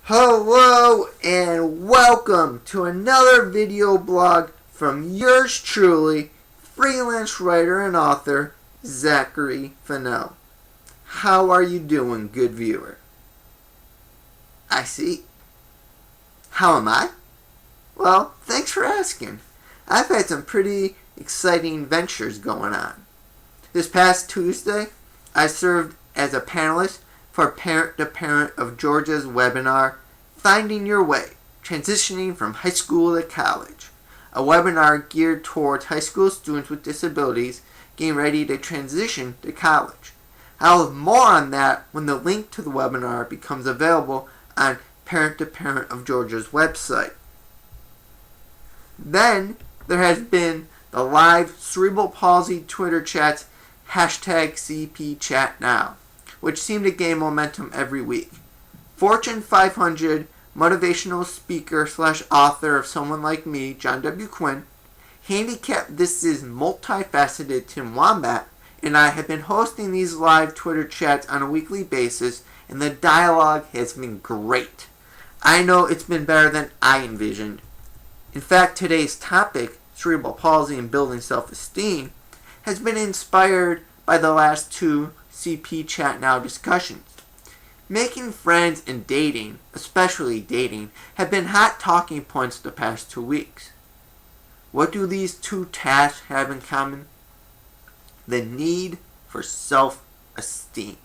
Hello and welcome to another video blog from yours truly, freelance writer and author, Zachary Fennell. How are you doing, good viewer? I see. How am I? Well, thanks for asking. I've had some pretty exciting ventures going on. This past Tuesday, I served as a panelist for Parent to Parent of Georgia's webinar, Finding Your Way, Transitioning from High School to College, a webinar geared towards high school students with disabilities getting ready to transition to college. I'll have more on that when the link to the webinar becomes available on Parent to Parent of Georgia's website. Then, there has been the live Cerebral Palsy Twitter chats, #CPChatNow, which seem to gain momentum every week. Fortune 500 motivational speaker / author of Someone Like Me, John W. Quinn, handicapped This Is multifaceted Tim Wombat, and I have been hosting these live Twitter chats on a weekly basis, and the dialogue has been great. I know it's been better than I envisioned. In fact, today's topic, cerebral palsy and building self-esteem, has been inspired by the last two CP Chat Now discussions. Making friends and dating, especially dating, have been hot talking points the past 2 weeks. What do these two tasks have in common? The need for self-esteem.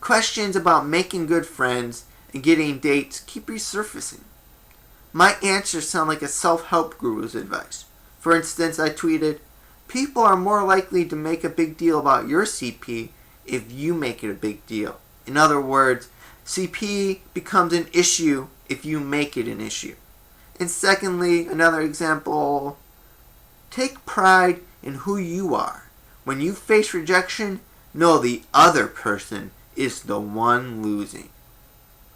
Questions about making good friends and getting dates keep resurfacing. My answers sound like a self-help guru's advice. For instance, I tweeted, "People are more likely to make a big deal about your CP if you make it a big deal." In other words, CP becomes an issue if you make it an issue. And secondly, another example, take pride in who you are. When you face rejection, know the other person is the one losing.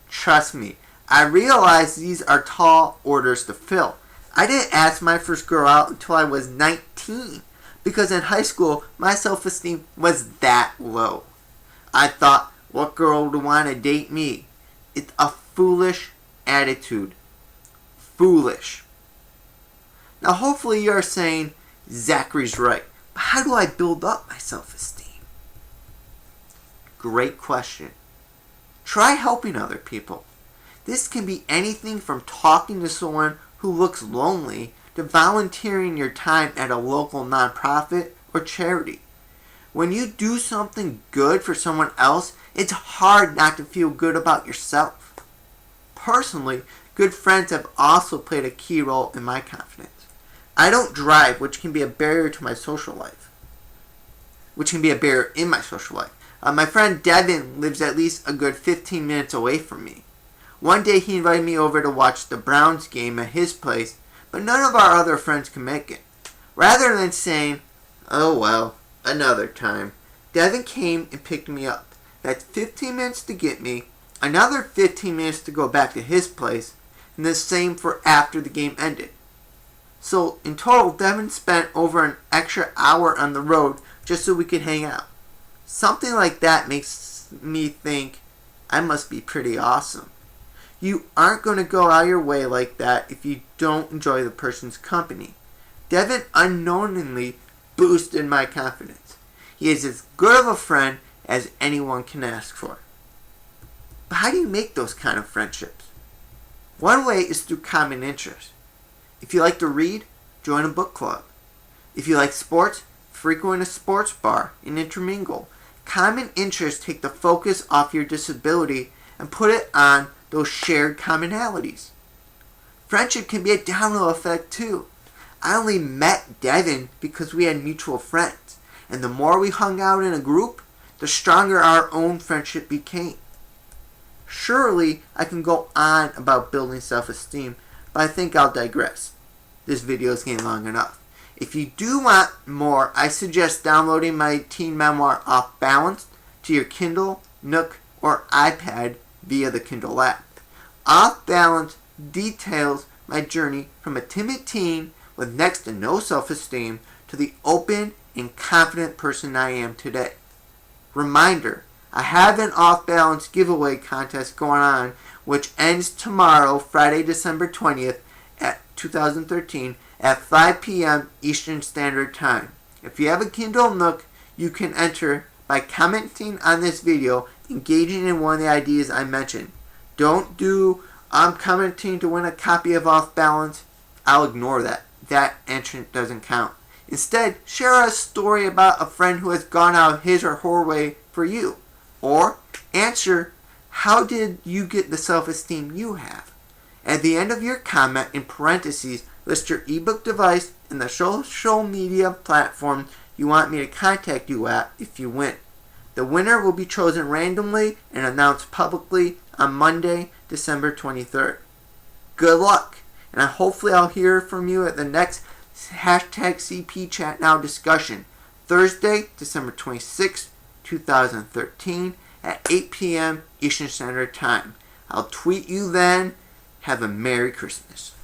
Trust me, I realize these are tall orders to fill. I didn't ask my first girl out until I was 19, because in high school, my self-esteem was that low. I thought, what girl would want to date me? It's a foolish attitude. Foolish. Now hopefully you're saying, Zachary's right, but how do I build up my self-esteem? Great question. Try helping other people. This can be anything from talking to someone who looks lonely to volunteering your time at a local nonprofit or charity. When you do something good for someone else, it's hard not to feel good about yourself. Personally, good friends have also played a key role in my confidence. I don't drive, which can be a barrier to my social life. Which can be a barrier in my social life. My friend Devin lives at least a good 15 minutes away from me. One day he invited me over to watch the Browns game at his place, but none of our other friends could make it. Rather than saying, "Oh well, another time," Devin came and picked me up. That's 15 minutes to get me, another 15 minutes to go back to his place, and the same for after the game ended. So in total, Devin spent over an extra hour on the road just so we could hang out. Something like that makes me think I must be pretty awesome. You aren't going to go out of your way like that if you don't enjoy the person's company. Devin unknowingly boosted my confidence. He is as good of a friend as anyone can ask for. But how do you make those kind of friendships? One way is through common interests. If you like to read, join a book club. If you like sports, frequent a sports bar and intermingle. Common interests take the focus off your disability and put it on those shared commonalities. Friendship can be a domino effect too. I only met Devin because we had mutual friends, and the more we hung out in a group, the stronger our own friendship became. Surely I can go on about building self-esteem, but I think I'll digress. This video is getting long enough. If you do want more, I suggest downloading my teen memoir Off Balance to your Kindle, Nook, or iPad via the Kindle app. Off Balance details my journey from a timid teen with next to no self-esteem to the open and confident person I am today. Reminder, I have an Off Balance giveaway contest going on which ends tomorrow, Friday, December 20th, at 2013, at 5 p.m. Eastern Standard Time. If you have a Kindle Nook, you can enter by commenting on this video, engaging in one of the ideas I mentioned. Don't do, I'm commenting to win a copy of Off Balance. I'll ignore that. That entrant doesn't count. Instead, share a story about a friend who has gone out of his or her way for you. Or answer, how did you get the self-esteem you have? At the end of your comment, in parentheses, list your ebook device and the social media platform you want me to contact you at if you win. The winner will be chosen randomly and announced publicly on Monday, December 23rd. Good luck, and hopefully I'll hear from you at the next hashtag CP Chat Now discussion, Thursday, December 26th, 2013 at 8 p.m. Eastern Standard Time. I'll tweet you then. Have a Merry Christmas.